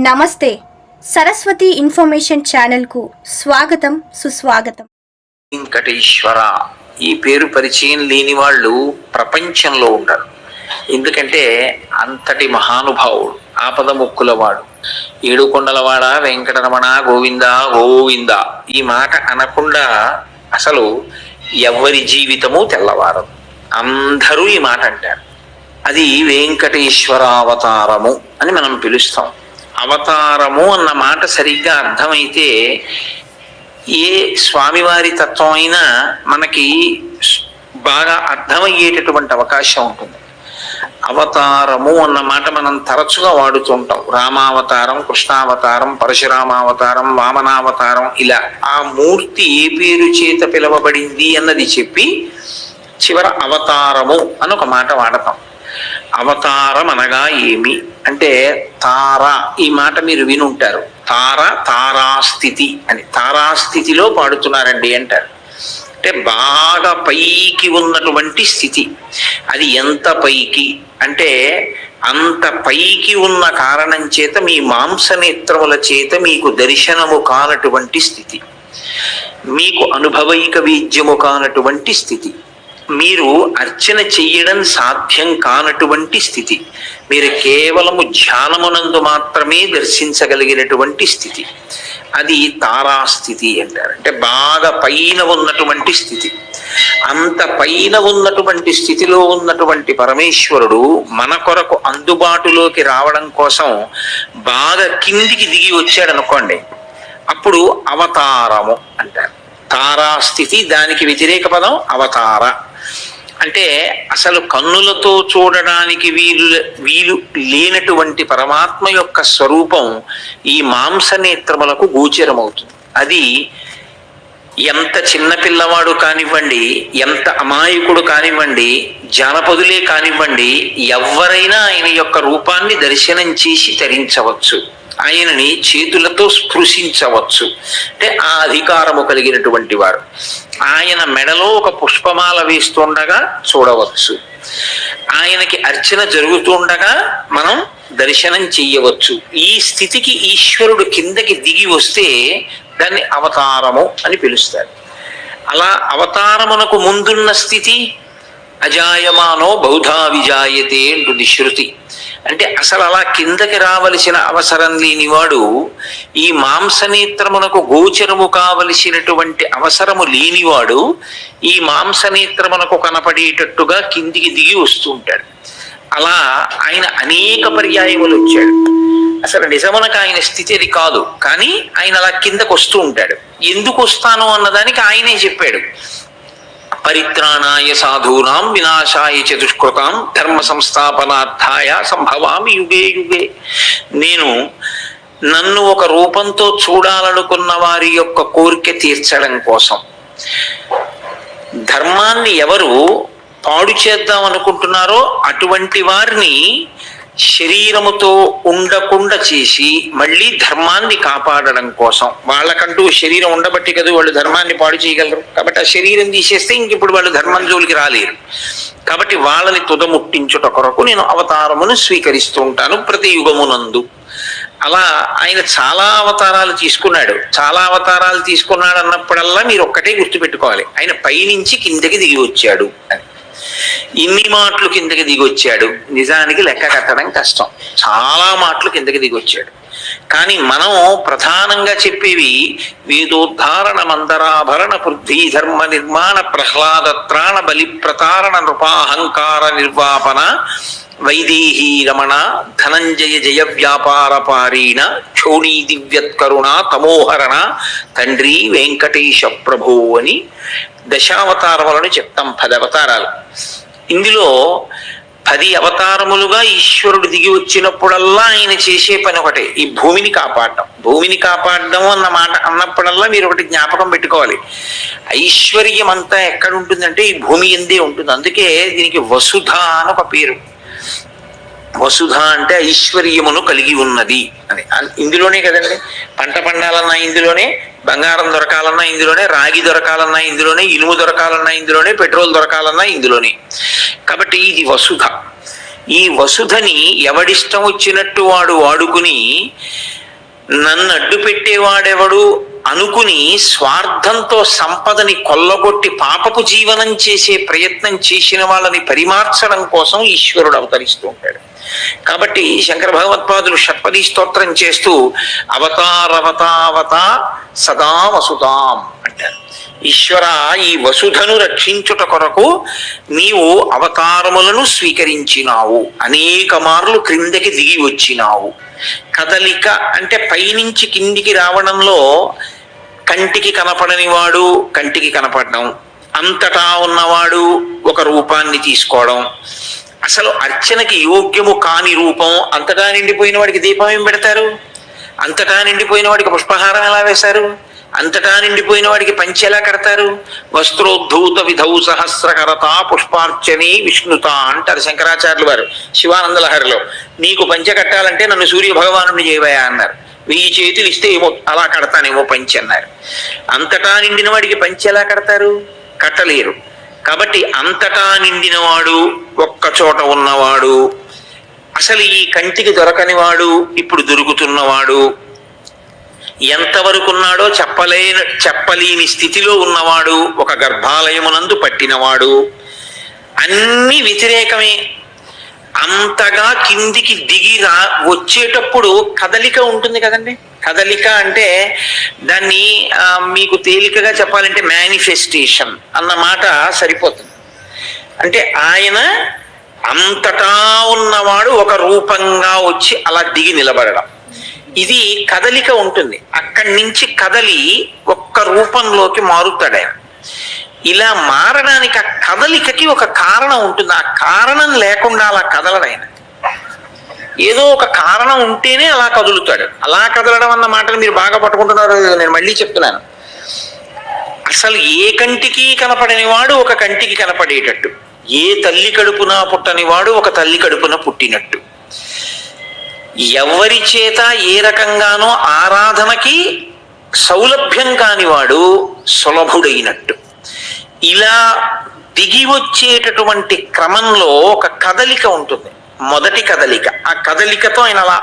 నమస్తే. సరస్వతి ఇన్ఫర్మేషన్ ఛానల్కు స్వాగతం, సుస్వాగతం. వెంకటేశ్వర ఈ పేరు పరిచయం లేని వాళ్ళు ప్రపంచంలో ఉండరు. ఎందుకంటే అంతటి మహానుభావుడు, ఆపద ముక్కులవాడు, ఏడుకొండలవాడ వెంకటరమణ గోవింద గోవింద ఈ మాట అనకుండా అసలు ఎవరి జీవితము తెల్లవారదు. అందరూ ఈ మాట అంటారు. అది వెంకటేశ్వర అవతారము అని మనం పిలుస్తాం. అవతారము అన్న మాట సరిగ్గా అర్థమైతే ఏ స్వామివారి తత్వం అయినా మనకి బాగా అర్థమయ్యేటటువంటి అవకాశం ఉంటుంది. అవతారము అన్న మాట మనం తరచుగా వాడుతుంటాం. రామావతారం, కృష్ణావతారం, పరశురామావతారం, వామనావతారం, ఇలా ఆ మూర్తి ఏ పేరు చేత పిలవబడింది అన్నది చెప్పి చివర అవతారము అని ఒక మాట వాడతాం. అవతారం అనగా ఏమి అంటే తార, ఈ మాట మీరు వినుంటారు. తార, తారాస్థితి అని, తారాస్థితిలో పాడుతున్నారండి అంటారు. అంటే బాగా పైకి ఉన్నటువంటి స్థితి. అది ఎంత పైకి అంటే అంత పైకి ఉన్న కారణం చేత మీ మాంసనేత్రముల చేత మీకు దర్శనము కానటువంటి స్థితి, మీకు అనుభవైక వీజ్యము కానటువంటి స్థితి, మీరు అర్చన చెయ్యడం సాధ్యం కానటువంటి స్థితి, మీరు కేవలము ధ్యానమునందు మాత్రమే దర్శించగలిగినటువంటి స్థితి, అది తారాస్థితి అంటారు. అంటే బాగా పైన ఉన్నటువంటి స్థితి. అంత పైన ఉన్నటువంటి స్థితిలో ఉన్నటువంటి పరమేశ్వరుడు మన కొరకు అందుబాటులోకి రావడం కోసం బాగా కిందికి దిగి వచ్చాడు అనుకోండి, అప్పుడు అవతారము అంటారు. తారాస్థితి, దానికి వ్యతిరేక పదం అవతార. అంటే అసలు కన్నులతో చూడడానికి వీలు లేనటువంటి పరమాత్మ యొక్క స్వరూపం ఈ మాంసనేత్రములకు గోచరమవుతుంది. అది ఎంత చిన్న పిల్లవాడు కానివ్వండి, ఎంత అమాయకుడు కానివ్వండి, జానపదులే కానివ్వండి, ఎవరైనా ఆయన యొక్క రూపాన్ని దర్శనం చేసి తరించవచ్చు, ఆయనని చేతులతో స్పృశించవచ్చు. అంటే ఆ అధికారము కలిగినటువంటి వారు. ఆయన మెడలో ఒక పుష్పమాల వేస్తుండగా చూడవచ్చు, ఆయనకి అర్చన జరుగుతుండగా మనం దర్శనం చెయ్యవచ్చు. ఈ స్థితికి ఈశ్వరుడు కిందకి దిగి వస్తే దాన్ని అవతారము అని పిలుస్తారు. అలా అవతారమునకు ముందున్న స్థితి అజాయమానో బహుధా విజాయతే అంటుంది శృతి. అంటే అసలు అలా కిందకి రావలసిన అవసరం లేనివాడు, ఈ మాంసనేత్రమునకు గోచరము కావలసినటువంటి అవసరము లేనివాడు ఈ మాంసనేత్రమునకు కనపడేటట్టుగా కిందికి దిగి వస్తూ ఉంటాడు. అలా ఆయన అనేక పర్యాయములు వచ్చాడు. అసలు నిజమునకు ఆయన స్థితి అది కాదు, కానీ ఆయన అలా కిందకు వస్తూ ఉంటాడు. ఎందుకు వస్తాను అన్నదానికి ఆయనే చెప్పాడు. పరిత్రాణాయ సాధూనాం వినాశాయ చ దుష్కృతాం ధర్మ సంస్థాపనార్థాయ సంభవామి యుగే యుగే. నేను నన్ను ఒక రూపంతో చూడాలనుకున్న వారి యొక్క కోరిక తీర్చడం కోసం, ధర్మాన్ని ఎవరు పాడు చేద్దాం అనుకుంటున్నారో అటువంటి వారిని శరీరముతో ఉండకుండా చేసి మళ్ళీ ధర్మాన్ని కాపాడడం కోసం, వాళ్ళకంటూ శరీరం ఉండబట్టి కదా వాళ్ళు ధర్మాన్ని పాడు చేయగలరు. కాబట్టి ఆ శరీరం తీసేస్తే ఇంక ఇప్పుడు వాళ్ళు ధర్మం జోలికి రాలేరు. కాబట్టి వాళ్ళని తుదముట్టించుట కొరకు నేను అవతారమును స్వీకరిస్తూ ఉంటాను ప్రతి యుగమునందు. అలా ఆయన చాలా అవతారాలు తీసుకున్నాడు. చాలా అవతారాలు తీసుకున్నాడు అన్నప్పుడల్లా మీరు ఒక్కటే గుర్తుపెట్టుకోవాలి, ఆయన పైనుంచి కిందకి దిగి వచ్చాడు అని. ఇన్ని మాటలు కిందకి దిగొచ్చాడు, నిజానికి లెక్క కట్టడం కష్టం. చాలా మాటలు కిందకి దిగొచ్చాడు. కానీ మనం ప్రధానంగా చెప్పేవి వేదోద్ధారణ మందరాభరణ పృథ్వీ ధర్మ నిర్మాణ ప్రహ్లాదత్రాణ బలి ప్రతారణ నృపాహంకార నిర్వాపన వైదేహీ రమణ ధనంజయ జయ వ్యాపార పారీణ క్షోణీ దివ్యత్కరుణ తమోహరణ తండ్రి వెంకటేశ ప్రభు అని దశావతారములను చెప్తాం. 10 అవతారాలు. ఇందులో 10 అవతారములుగా ఈశ్వరుడు దిగి వచ్చినప్పుడల్లా ఆయన చేసే పని ఒకటే, ఈ భూమిని కాపాడడం. భూమిని కాపాడడం అన్న మాట అన్నప్పుడల్లా మీరు ఒకటి జ్ఞాపకం పెట్టుకోవాలి, ఐశ్వర్యం అంతా ఎక్కడ ఉంటుందంటే ఈ భూమి ఎందే ఉంటుంది. అందుకే దీనికి వసుధ అని ఒక పేరు. వసుధ అంటే ఐశ్వర్యమును కలిగి ఉన్నది అని. ఇందులోనే కదండి పంట పండాలన్నా ఇందులోనే, బంగారం దొరకాలన్నా ఇందులోనే, రాగి దొరకాలన్నా ఇందులోనే, ఇనుము దొరకాలన్నా ఇందులోనే, పెట్రోల్ దొరకాలన్నా ఇందులోనే. కాబట్టి ఇది వసుధ. ఈ వసుధని ఎవడిష్టం వచ్చినట్టు వాడు వాడుకుని నన్ను అడ్డు పెట్టేవాడెవడు అనుకుని స్వార్థంతో సంపదని కొల్లగొట్టి పాపపు జీవనం చేసే ప్రయత్నం చేసిన వాళ్ళని పరిమార్చడం కోసం ఈశ్వరుడు అవతరిస్తూ ఉంటాడు. కాబట్టి శంకర భగవత్పాదులు షట్పదీ స్తోత్రం చేస్తూ అవతారవతావత సదా వసుతాం అంటారు. ఈశ్వర, ఈ వసుధను రక్షించుట కొరకు నీవు అవతారములను స్వీకరించినావు, అనేక మార్లు క్రిందకి దిగి వచ్చినావు. కదలిక అంటే పైనుంచి కిందికి రావడంలో కంటికి కనపడని వాడు కంటికి కనపడడం, అంతటా ఉన్నవాడు ఒక రూపాన్ని తీసుకోవడం, అసలు అర్చనకి యోగ్యము కాని రూపం. అంతటా నిండిపోయిన వాడికి దీపం ఏం పెడతారు? అంతటా నిండిపోయిన వాడికి పుష్పహారం ఎలా వేశారు? అంతటా నిండిపోయిన వాడికి పంచె ఎలా కడతారు? వస్త్రోద్ధూత విధౌ సహస్రకరత పుష్పార్చని విష్ణుత అంటారు శంకరాచార్యులు వారు శివానందలహరిలో. నీకు పంచె కట్టాలంటే నన్ను సూర్య భగవానుడిని చేయవయా అన్నారు. 1000 చేతులు ఇస్తే ఏమో అలా కడతానేమో పంచె అన్నారు. అంతటా నిండిన వాడికి పంచె ఎలా కడతారు? కట్టలేరు. కాబట్టి అంతటా నిండినవాడు, ఒక్క చోట ఉన్నవాడు, అసలు ఈ కంటికి దొరకనివాడు ఇప్పుడు దొరుకుతున్నవాడు, ఎంతవరకు ఉన్నాడో చెప్పలేని స్థితిలో ఉన్నవాడు, ఒక గర్భాలయమునందు పట్టినవాడు, అన్ని వ్యతిరేకమే. అంతగా కిందికి దిగి వచ్చేటప్పుడు కదలిక ఉంటుంది కదండి. కదలిక అంటే దాన్ని మీకు తేలికగా చెప్పాలంటే మేనిఫెస్టేషన్ అన్న మాట సరిపోతుంది. అంటే ఆయన అంతటా ఉన్నవాడు ఒక రూపంగా వచ్చి అలా దిగి నిలబడడం, ఇది కదలిక ఉంటుంది. అక్కడి నుంచి కదలి ఒక్క రూపంలోకి మారుతాడు ఆయన. ఇలా మారడానికి ఆ కదలికకి ఒక కారణం ఉంటుంది. ఆ కారణం లేకుండా అలా కదలడు ఆయన. ఏదో ఒక కారణం ఉంటేనే అలా కదులుతాడు. అలా కదలడం అన్న మాటలు మీరు బాగా పట్టుకుంటున్నారు. నేను మళ్ళీ చెప్తున్నాను. అసలు ఏ కంటికి కనపడని వాడు ఒక కంటికి కనపడేటట్టు, ఏ తల్లి కడుపున పుట్టని వాడు ఒక తల్లి కడుపున పుట్టినట్టు, ఎవరి చేత ఏ రకంగానో ఆరాధనకి సౌలభ్యం కానివాడు సులభుడైనట్టు, ఇలా దిగి వచ్చేటటువంటి క్రమంలో ఒక కదలిక ఉంటుంది. మొదటి కదలిక, ఆ కదలికతో ఆయన అలా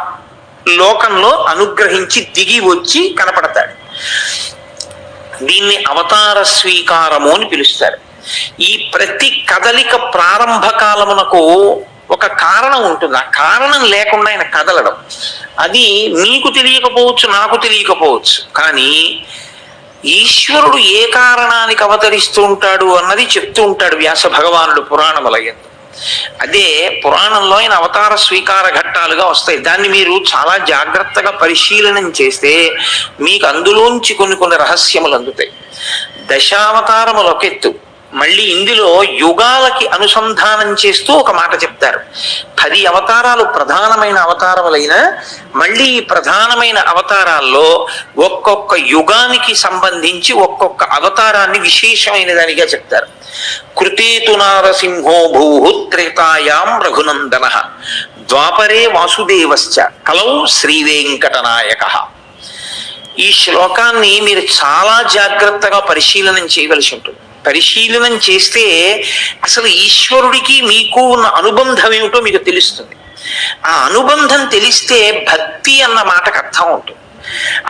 లోకంలో అనుగ్రహించి దిగి వచ్చి కనపడతాడు. దీన్ని అవతార స్వీకారము అని పిలుస్తారు. ఈ ప్రతి కదలిక ప్రారంభ కాలమునకు ఒక కారణం ఉంటుంది. ఆ కారణం లేకుండా ఆయన కదలడం, అది నీకు తెలియకపోవచ్చు, నాకు తెలియకపోవచ్చు. కానీ ఈశ్వరుడు ఏ కారణానికి అవతరిస్తూ ఉంటాడు అన్నది చెప్తూ ఉంటాడు వ్యాస భగవానుడు పురాణములయందు. అదే పురాణంలో ఆయన అవతార స్వీకార ఘట్టాలుగా వస్తాయి. దాన్ని మీరు చాలా జాగ్రత్తగా పరిశీలనం చేస్తే మీకు అందులోంచి కొన్ని రహస్యములు అందుతాయి. దశావతారములు ఒక ఎత్తు, మళ్ళీ ఇందులో యుగాలకి అనుసంధానం చేస్తూ ఒక మాట చెప్తారు. 10 అవతారాలు ప్రధానమైన అవతారములైన మళ్ళీ ఈ ప్రధానమైన అవతారాల్లో ఒక్కొక్క యుగానికి సంబంధించి ఒక్కొక్క అవతారాన్ని విశేషమైన దానిగా చెప్తారు. కృతేతు నారసింహో భూః త్రేతాయాం రఘునందన ద్వాపరే వాసుదేవశ్చ కలౌ శ్రీవేంకటనాయకః. ఈ శ్లోకాన్ని మీరు చాలా జాగ్రత్తగా పరిశీలనం చేయవలసి ఉంటుంది. పరిశీలనం చేస్తే అసలు ఈశ్వరుడికి మీకు ఉన్న అనుబంధం ఏమిటో మీకు తెలుస్తుంది. ఆ అనుబంధం తెలిస్తే భక్తి అన్న మాటకు అర్థం ఉంటుంది.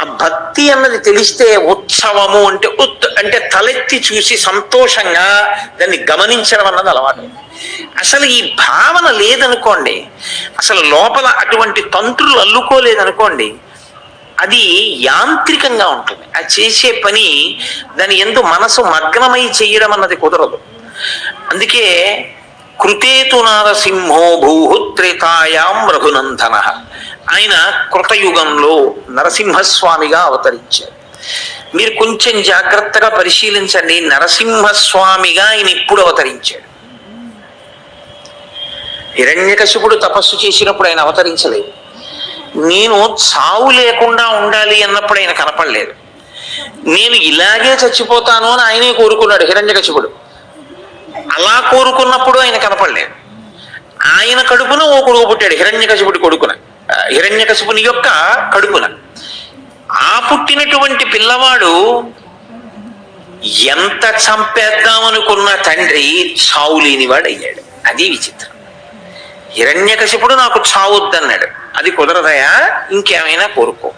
ఆ భక్తి అన్నది తెలిస్తే ఉత్సవము అంటే అంటే తలెత్తి చూసి సంతోషంగా దాన్ని గమనించడం అన్నది అలవాటు. అసలు ఈ భావన లేదనుకోండి, అసలు లోపల అటువంటి తంత్రులు అల్లుకోలేదనుకోండి, అది యాంత్రికంగా ఉంటుంది. అది చేసే పని దాని యందు మనసు మగ్నమై చేయడం అన్నది కుదరదు. అందుకే కృతేతు నారసింహో భూః త్రేతాయాం రఘునందన, ఆయన కృతయుగంలో నరసింహస్వామిగా అవతరించారు. మీరు కొంచెం జాగ్రత్తగా పరిశీలించండి, నరసింహస్వామిగా ఆయన ఎప్పుడు అవతరించాడు? హిరణ్యకశిపుడు తపస్సు చేసినప్పుడు ఆయన అవతరించలేదు. నేను చావు లేకుండా ఉండాలి అన్నప్పుడు ఆయన కనపడలేదు. నేను ఇలాగే చచ్చిపోతాను అని ఆయనే కోరుకున్నాడు హిరణ్యకశిపుడు. అలా కోరుకున్నప్పుడు ఆయన కనపడలేదు. ఆయన కడుపున ఓ కొడుకు పుట్టాడు, హిరణ్యకశిపుని యొక్క కడుపున. ఆ పుట్టినటువంటి పిల్లవాడు ఎంత చంపేద్దామనుకున్న తండ్రి చావు లేనివాడు అయ్యాడు. అది విచిత్రం. హిరణ్యకశిపుడు నాకు చావొద్దన్నాడు, అది కుదరదయా, ఇంకేమైనా కోరుకో.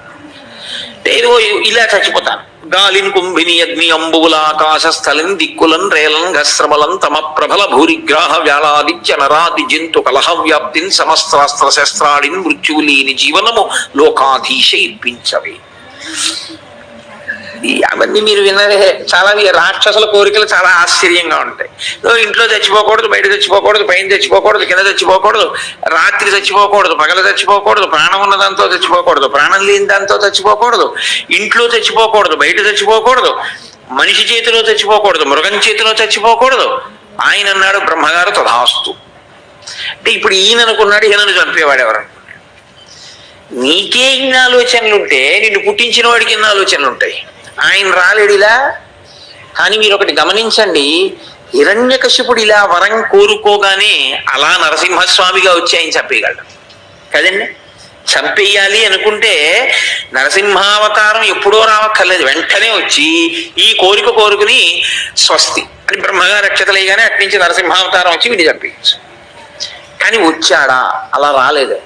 ఏదో ఇలా చచ్చిపోతాను. గాలిని కుంభిని అగ్ని అంబువుల ఆకాశస్థలిని దిక్కులన్ రేలన్ గస్త్రమలం తమ ప్రబల భూరిగ్రాహ వ్యాళాదిత్య నరాది జంతు కలహ వ్యాప్తిని సమస్త్రాస్త్ర శస్త్రాడిని మృత్యువు లేని జీవనము లోకాధీశ ఇప్పించవే. అవన్నీ మీరు విన్నరే. చాలా రాక్షసుల కోరికలు చాలా ఆశ్చర్యంగా ఉంటాయి. ఇంట్లో చచ్చిపోకూడదు, బయట చచ్చిపోకూడదు, పైన చచ్చిపోకూడదు, కింద చచ్చిపోకూడదు, రాత్రి చచ్చిపోకూడదు, పగల చచ్చిపోకూడదు, ప్రాణం ఉన్న దాంతో చచ్చిపోకూడదు, ప్రాణం లేని దాంతో చచ్చిపోకూడదు, ఇంట్లో చచ్చిపోకూడదు, బయట చచ్చిపోకూడదు, మనిషి చేతిలో చచ్చిపోకూడదు, మృగం చేతిలో చచ్చిపోకూడదు. ఆయన అన్నాడు బ్రహ్మగారు తథాస్తు అంటే. ఇప్పుడు ఈయన అనుకున్నాడు ఈయనను చంపేవాడు ఎవరనుకున్నాడు. నీకే ఇన్ని ఆలోచనలుంటే నిన్ను పుట్టించిన వాడికి ఇన్ని ఆలోచనలు ఉంటాయి. ఆయన రాలేడిలా. కానీ మీరు ఒకటి గమనించండి, హిరణ్యకశిపుడు ఇలా వరం కోరుకోగానే అలా నరసింహస్వామిగా వచ్చి ఆయన చంపేయగలడు కదండి. చంపేయాలి అనుకుంటే నరసింహావతారం ఎప్పుడో రావక్కర్లేదు, వెంటనే వచ్చి ఈ కోరిక కోరుకుని స్వస్తి అని బ్రహ్మగా రక్షతలేగానే అట్నుంచి నరసింహావతారం వచ్చి వీడిని చంపేయచ్చు. కానీ వచ్చాడా? అలా రాలేదు.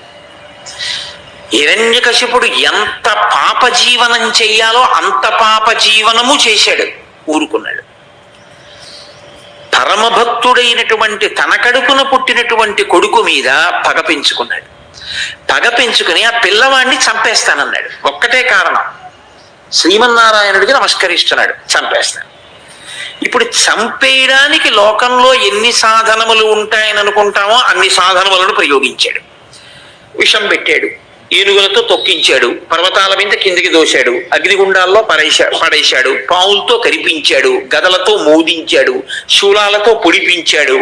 హిరణ్యకశిపుడు ఎంత పాప జీవనం చెయ్యాలో అంత పాప జీవనము చేశాడు, ఊరుకున్నాడు. పరమభక్తుడైనటువంటి తన కడుపున పుట్టినటువంటి కొడుకు మీద పగ పెంచుకున్నాడు. పగ పెంచుకుని ఆ పిల్లవాడిని చంపేస్తానన్నాడు. ఒక్కటే కారణం, శ్రీమన్నారాయణుడికి నమస్కరిస్తున్నాడు, చంపేస్తాను. ఇప్పుడు చంపేయడానికి లోకంలో ఎన్ని సాధనములు ఉంటాయని అనుకుంటామో అన్ని సాధనములను ప్రయోగించాడు. విషం పెట్టాడు, ఏనుగులతో తొక్కించాడు, పర్వతాల మీద కిందికి దోశాడు, అగ్నిగుండాల్లో పడేశాడు, పావులతో కరిపించాడు, గదలతో మోదించాడు, శూలాలతో పొడిపించాడు.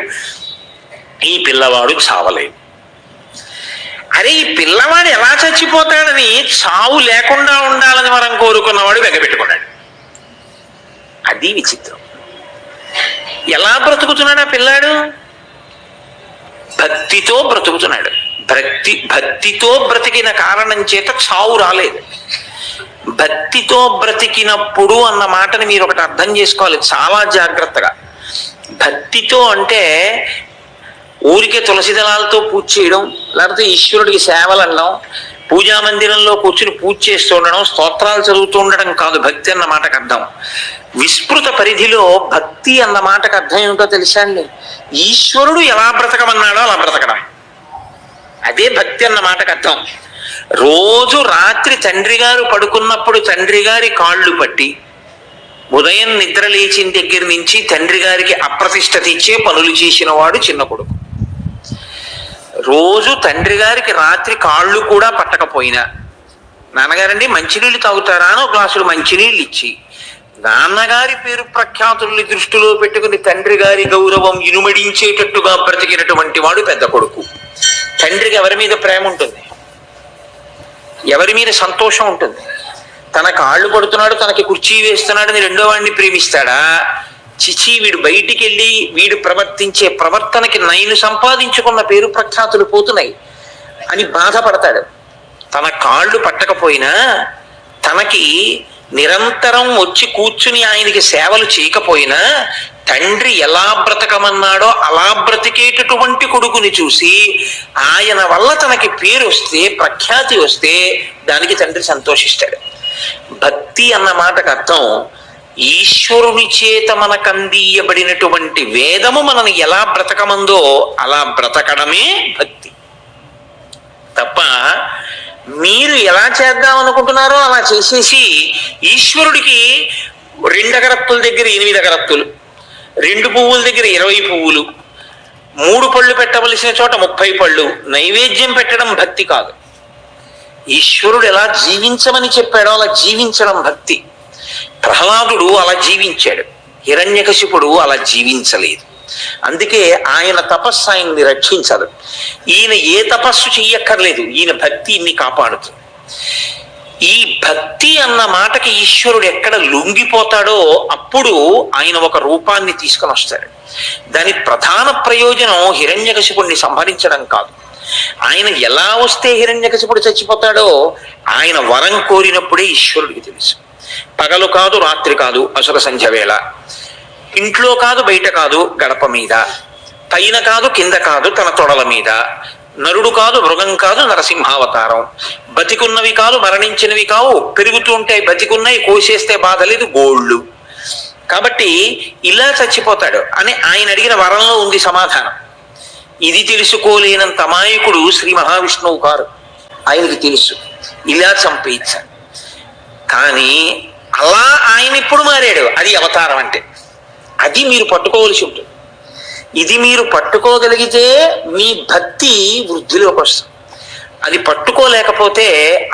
ఈ పిల్లవాడు చావలేదు. అరే, ఈ పిల్లవాడు ఎలా చచ్చిపోతాడని చావు లేకుండా ఉండాలని వరం కోరుకున్నవాడు వెగబెట్టుకున్నాడు. అది విచిత్రం. ఎలా బ్రతుకుతున్నాడు ఆ పిల్లాడు? భక్తితో బ్రతుకుతున్నాడు. భక్తితో బ్రతికిన కారణం చేత చావు రాలేదు. భక్తితో బ్రతికినప్పుడు అన్న మాటని మీరు ఒకటి అర్థం చేసుకోవాలి చాలా జాగ్రత్తగా. భక్తితో అంటే ఊరికే తులసి దళాలతో పూజ చేయడం, లేకపోతే ఈశ్వరుడికి సేవలు అనడం, పూజా మందిరంలో కూర్చుని పూజ చేస్తూ ఉండడం, స్తోత్రాలు చదువుతూ ఉండడం కాదు భక్తి అన్న మాటకు అర్థం. విస్తృత పరిధిలో భక్తి అన్న మాటకు అర్థం ఏమిటో తెలుసా అండి? ఈశ్వరుడు ఎలా బ్రతకమన్నాడో అలా బ్రతకడం, అదే భక్తి అన్న మాటకు అర్థం. రోజు రాత్రి తండ్రి గారు పడుకున్నప్పుడు తండ్రి గారి కాళ్ళు పట్టి ఉదయం నిద్ర లేచిన దగ్గర నుంచి తండ్రి గారికి అప్రతిష్ట తెచ్చే పనులు చేసిన వాడు చిన్న కొడుకు. రోజు తండ్రి గారికి రాత్రి కాళ్ళు కూడా పట్టకపోయినా, నాన్నగారండి మంచినీళ్ళు తాగుతారా అని ఒక గ్లాసులు మంచినీళ్ళు ఇచ్చి నాన్నగారి పేరు ప్రఖ్యాతుల్ని దృష్టిలో పెట్టుకుని తండ్రి గారి గౌరవం ఇనుమడించేటట్టుగా బ్రతికినటువంటి వాడు పెద్ద కొడుకు. తండ్రికి ఎవరి మీద ప్రేమ ఉంటుంది? ఎవరి మీద సంతోషం ఉంటుంది? తన కాళ్ళు పడుతున్నాడు, తనకి కుర్చీ వేస్తున్నాడని రెండో వాడిని ప్రేమిస్తాడా? చిచి, వీడు బయటికి వెళ్ళి వీడు ప్రవర్తించే ప్రవర్తనకి నైను సంపాదించుకున్న పేరు ప్రఖ్యాతులు పోతున్నాయి అని బాధపడతాడు. తన కాళ్ళు పట్టకపోయినా తనకి నిరంతరం వచ్చి కూర్చుని ఆయనకి సేవలు చేయకపోయినా తండ్రి ఎలా బ్రతకమన్నాడో అలా బ్రతికేటటువంటి కొడుకుని చూసి ఆయన వల్ల తనకి పేరు వస్తే, ప్రఖ్యాతి వస్తే దానికి తండ్రి సంతోషిస్తాడు. భక్తి అన్న మాటకు అర్థం ఈశ్వరుని చేత మనకు అందియబడినటువంటి వేదము మనని ఎలా బ్రతకమందో అలా బ్రతకడమే భక్తి. తప్ప మీరు ఎలా చేద్దాం అనుకుంటున్నారో అలా చేసేసి ఈశ్వరుడికి 2 అగరత్తుల దగ్గర 8 అగరత్తులు, 2 పువ్వుల దగ్గర 20 పువ్వులు, 3 పళ్ళు పెట్టవలసిన చోట 30 పళ్ళు నైవేద్యం పెట్టడం భక్తి కాదు. ఈశ్వరుడు ఎలా జీవించమని చెప్పాడో అలా జీవించడం భక్తి. ప్రహ్లాదుడు అలా జీవించాడు, హిరణ్యకశిపుడు అలా జీవించలేదు. అందుకే ఆయన తపస్సు ఆయన్ని రక్షించదు. ఈయన ఏ తపస్సు చెయ్యక్కర్లేదు, ఈయన భక్తి ఇన్ని కాపాడుతుంది. ఈ భక్తి అన్న మాటకి ఈశ్వరుడు ఎక్కడ లొంగిపోతాడో అప్పుడు ఆయన ఒక రూపాన్ని తీసుకొని వస్తాడు. దాని ప్రధాన ప్రయోజనం హిరణ్యకశిపుడిని సంహరించడం కాదు. ఆయన ఎలా వస్తే హిరణ్యకశిపుడు చచ్చిపోతాడో ఆయన వరం కోరినప్పుడే ఈశ్వరుడికి తెలుసు. పగలు కాదు, రాత్రి కాదు, అసుర సంధ్య వేళ, ఇంట్లో కాదు, బయట కాదు, గడప మీద, పైన కాదు, కింద కాదు, తన తొడల మీద, నరుడు కాదు, మృగం కాదు, నరసింహావతారం. బతికున్నవి కాదు, మరణించినవి కావు, పెరుగుతూ ఉంటాయి, బతికున్నాయి, కోసేస్తే బాధ లేదు, గోళ్ళు. కాబట్టి ఇలా చచ్చిపోతాడు అని ఆయన అడిగిన వరంలో ఉంది సమాధానం. ఇది తెలుసుకోలేనంత అమాయకుడు శ్రీ మహావిష్ణువు కారు. ఆయనకి తెలుసు ఇలా చంపేయించాలి. కానీ అలా ఆయన ఇప్పుడు మారాడు. అది అవతారం అంటే. అది మీరు పట్టుకోవలసి ఉంటుంది. ఇది మీరు పట్టుకోగలిగితే మీ భక్తి వృద్ధిలోకి వస్తుంది. అది పట్టుకోలేకపోతే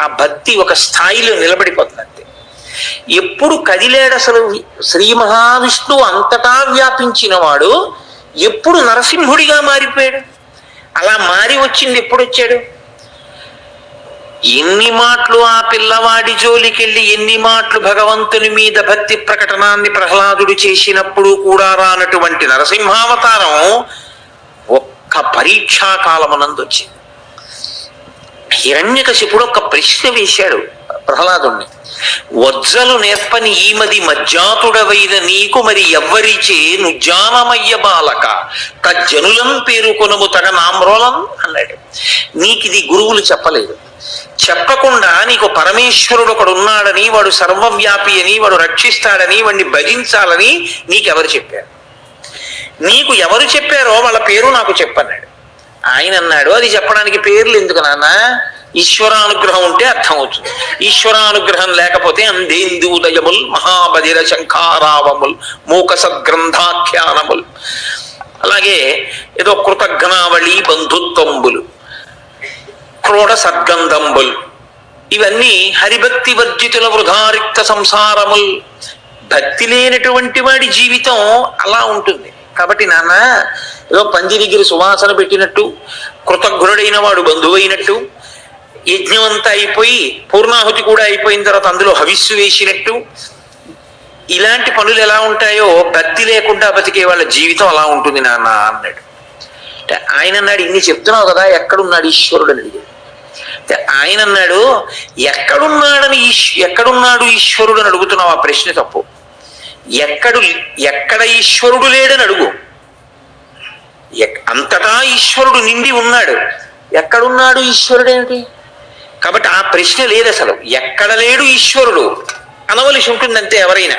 ఆ భక్తి ఒక స్థాయిలో నిలబడిపోతుంది అంతే. ఎప్పుడు కదిలేడు అసలు శ్రీ మహావిష్ణువు అంతటా వ్యాపించిన వాడు ఎప్పుడు నరసింహుడిగా మారిపోయాడు? అలా మారి వచ్చింది ఎప్పుడు వచ్చాడు? ఎన్ని మాటలు ఆ పిల్లవాడి జోలికెళ్ళి ఎన్ని మాటలు భగవంతుని మీద భక్తి ప్రకటనాన్ని ప్రహ్లాదుడు చేసినప్పుడు కూడా రానటువంటి నరసింహావతారం ఒక్క పరీక్షాకాలమునందు వచ్చింది. హిరణ్యకశిపుడు ఒక ప్రశ్న వేశాడు ప్రహ్లాదుణ్ణి. వజ్జలు నేర్పని ఈమది మజ్జాతుడవైన నీకు మరి ఎవ్వరిచే నుజ్జానమయ్య బాలక తజ్జనులం పేరుకొనుము తగ నామ్రోలం అన్నాడు. నీకిది గురువులు చెప్పలేదు. చెప్పకుండా నీకు పరమేశ్వరుడు ఒకడు ఉన్నాడని, వాడు సర్వవ్యాపి అని, వాడు రక్షిస్తాడని, వాడిని భజించాలని నీకెవరు చెప్పారు? నీకు ఎవరు చెప్పారో వాళ్ళ పేరు నాకు చెప్పన్నాడు. ఆయన అన్నాడు, అది చెప్పడానికి పేర్లు ఎందుకు నాన్న? ఈశ్వరానుగ్రహం ఉంటే అర్థమవుతుంది. ఈశ్వరానుగ్రహం లేకపోతే అందేందూదయముల్ మహాబధిర శంఖారావముల్ మూక సద్గ్రంథాఖ్యానముల్, అలాగే ఏదో కృతజ్ఞావళి బంధుత్వంబులు, క్రోడ సద్గంధంబుల్, ఇవన్నీ హరిభక్తి వర్జితుల వృధారిక్త సంసారముల్. భక్తి లేనటువంటి వాడి జీవితం అలా ఉంటుంది. కాబట్టి నాన్న, ఏదో పందిరిగిరి సువాసన పెట్టినట్టు, కృతజ్ఞుడైన వాడు బంధువు అయినట్టు, యజ్ఞం అంతా అయిపోయి పూర్ణాహుతి కూడా అయిపోయిన తర్వాత అందులో హవిస్సు వేసినట్టు, ఇలాంటి పనులు ఎలా ఉంటాయో భక్తి లేకుండా బతికే వాళ్ళ జీవితం అలా ఉంటుంది నాన్న అన్నాడు. అంటే ఆయన అన్నాడు, ఇన్ని చెప్తున్నావు కదా, ఎక్కడున్నాడు ఈశ్వరుడు అని అడిగాడు. ఆయన అన్నాడు, ఎక్కడున్నాడు ఈశ్వరుడు అని అడుగుతున్నావు, ఆ ప్రశ్న తప్పు. ఎక్కడ ఈశ్వరుడు లేడని అడుగు. అంతటా ఈశ్వరుడు నిండి ఉన్నాడు. ఎక్కడున్నాడు ఈశ్వరుడు ఏమిటి? కాబట్టి ఆ ప్రశ్న లేదు అసలు. ఎక్కడ లేడు ఈశ్వరుడు అనవలసి ఉంటుంది అంతే ఎవరైనా.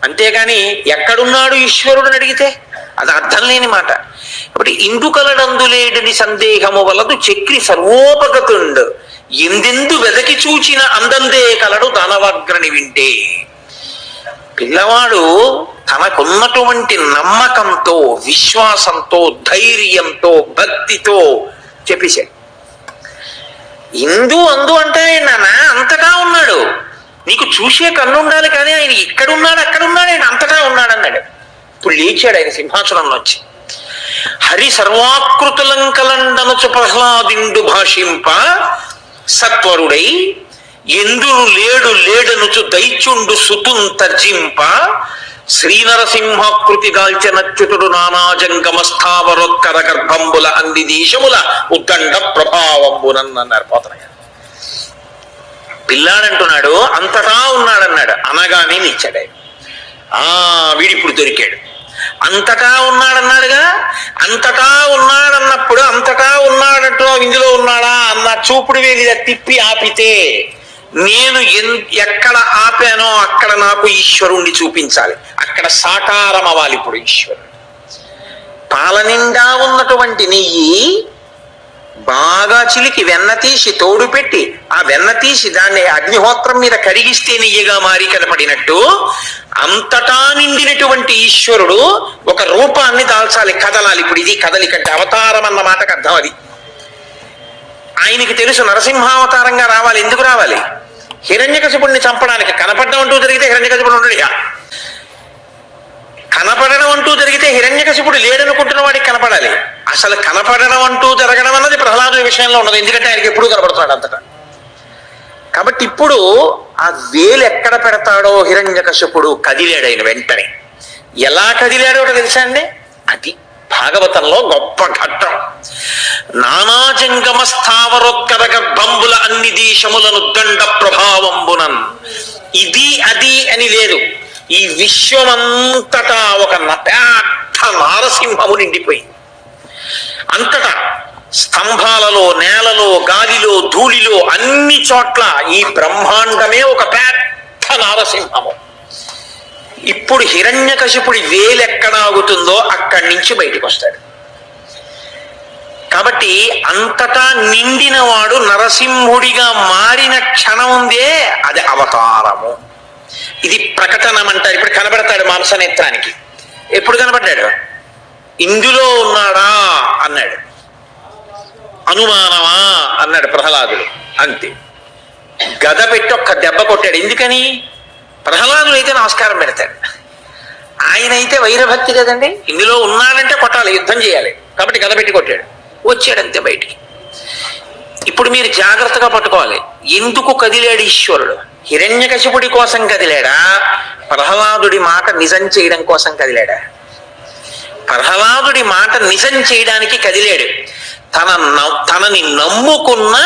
అంతేగాని ఎక్కడున్నాడు ఈశ్వరుడు అని అడిగితే అది అర్థం లేని మాట. కాబట్టి ఇందుకలడందులేడని సందేహము వలదు చక్రి సర్వోపగతుండు ఎందెందు వెదకి చూచిన అందందే కలడు దానవాగ్రని వింటే. పిల్లవాడు తనకున్నటువంటి నమ్మకంతో, విశ్వాసంతో, ధైర్యంతో, భక్తితో చెప్పేశాడు. అందు అంటే నాన్న అంతటా ఉన్నాడు. నీకు చూసే కన్ను ఉండాలి, కానీ ఆయన ఇక్కడున్నాడు అక్కడున్నాడు, ఆయన అంతటా ఉన్నాడు అన్నాడు. ఇప్పుడు లేచాడు ఆయన సింహాసనంలో వచ్చి. హరి సర్వాకృతులంకలండనచు ప్రహ్లాదిండు భాషింప సత్వరుడై ఎందును లేడనుచు దైత్యుండు సుతుం తర్జింప శ్రీనరసింహాకృతి గాల్చనచ్యుతుడు నానాజంగమ స్థావరోత్కర గర్భంబుల అంది దేశముల ఉద్దండ ప్రభావంబునన్నారు పోతనయ్య. పిల్లాడంటున్నాడు అంతటా ఉన్నాడన్నాడు. అనగానే నిచ్చాడు. వీడిప్పుడు దొరికాడు. అంతటా ఉన్నాడన్నాడుగా. అంతటా ఉన్నాడన్నప్పుడు అంతటా ఉన్నాడంటూ ఇందులో ఉన్నాడా అన్న చూపుడు వేలి తిప్పి ఆపితే నేను ఎక్కడ ఆపానో అక్కడ నాకు ఈశ్వరుణ్ణి చూపించాలి. అక్కడ సాకారం అవ్వాలి. ఇప్పుడు ఈశ్వరుడు పాల నిండా ఉన్నటువంటి నెయ్యి బాగా చిలికి వెన్న తీసి తోడు పెట్టి ఆ వెన్న తీసి దాన్ని అగ్నిహోత్రం మీద కరిగిస్తే నెయ్యిగా మారి కనపడినట్టు అంతటా నిండినటువంటి ఈశ్వరుడు ఒక రూపాన్ని దాల్చాలి, కదలాలి. ఇప్పుడు ఇది కదలికంటే అవతారం అన్న మాటకు అర్థం అది. ఆయనకి తెలుసు నరసింహావతారంగా రావాలి. ఎందుకు రావాలి? హిరణ్యకశిపుడిని చంపడానికి. కనపడడం అంటూ జరిగితే హిరణ్యకశిపుడు ఉండడు. కనపడడం అంటూ జరిగితే హిరణ్యకశిపుడు లేడనుకుంటున్న వాడికి కనపడాలి. అసలు కనపడడం అంటూ జరగడం అన్నది ప్రహ్లాదుడి విషయంలో ఉన్నది. ఎందుకంటే ఆయనకి ఎప్పుడు కనపడుతున్నాడు అంతటా. కాబట్టి ఇప్పుడు ఆ వేలు ఎక్కడ పెడతాడో హిరణ్యకశిపుడు కదిలాడు. ఆయన వెంటనే ఎలా కదిలాడో తెలుసా అండి? అది భాగవతంలో గొప్ప ఘట్టం. నానాజంగమ స్థావరోత్కర గర్భంబుల అన్ని దేశములను దండ ప్రభావంబునన్. ఇది అది అని లేదు. ఈ విశ్వమంతటా ఒక పెద్ద నారసింహము నిండిపోయింది. అంతటా స్తంభాలలో, నేలలో, గాలిలో, ధూళిలో, అన్ని చోట్ల ఈ బ్రహ్మాండమే ఒక పెద్ద నారసింహము. ఇప్పుడు హిరణ్యకశిపుడి వేలెక్కడ ఆగుతుందో అక్కడి నుంచి బయటకు వస్తాడు. కాబట్టి అంతటా నిండిన వాడు నరసింహుడిగా మారిన క్షణం ఉందే, అది అవతారము. ఇది ప్రకటనం అంటారు. ఇప్పుడు కనబడతాడు మాంసనేత్రానికి. ఎప్పుడు కనబడ్డాడు? ఇందులో ఉన్నాడా అన్నాడు. అనుమానమా అన్నాడు ప్రహ్లాదుడు. అంతే, గద పెట్టి ఒక్క దెబ్బ కొట్టాడు. ఎందుకని? ప్రహ్లాదుడు అయితే నమస్కారం పెడతాడు, ఆయన అయితే వైరభక్తి కదండి. ఇందులో ఉన్నాడంటే కొట్టాలి, యుద్ధం చేయాలి. కాబట్టి గద పెట్టి కొట్టాడు, వచ్చాడంతే బయటికి. ఇప్పుడు మీరు జాగ్రత్తగా పట్టుకోవాలి. ఎందుకు కదిలాడు ఈశ్వరుడు? హిరణ్యకశిపుడి కోసం కదిలాడా? ప్రహ్లాదుడి మాట నిజం చేయడం కోసం కదిలాడా? ప్రహ్లాదుడి మాట నిజం చేయడానికి కదిలాడు. తనని నమ్ముకున్న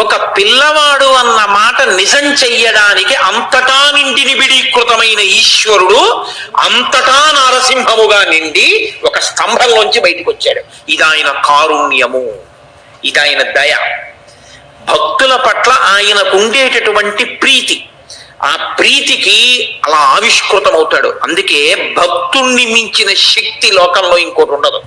ఒక పిల్లవాడు అన్న మాట నిజం చెయ్యడానికి అంతటా నిండి నిబిడీకృతమైన ఈశ్వరుడు అంతటా నారసింహముగా నిండి ఒక స్తంభంలోంచి బయటికి వచ్చాడు. ఇదాయన కారుణ్యము, ఇదాయన దయ. భక్తుల పట్ల ఆయనకు ఉండేటటువంటి ప్రీతి. ఆ ప్రీతికి అలా ఆవిష్కృతమవుతాడు. అందుకే భక్తుణ్ణి మించిన శక్తి లోకంలో ఇంకోటి ఉండదు.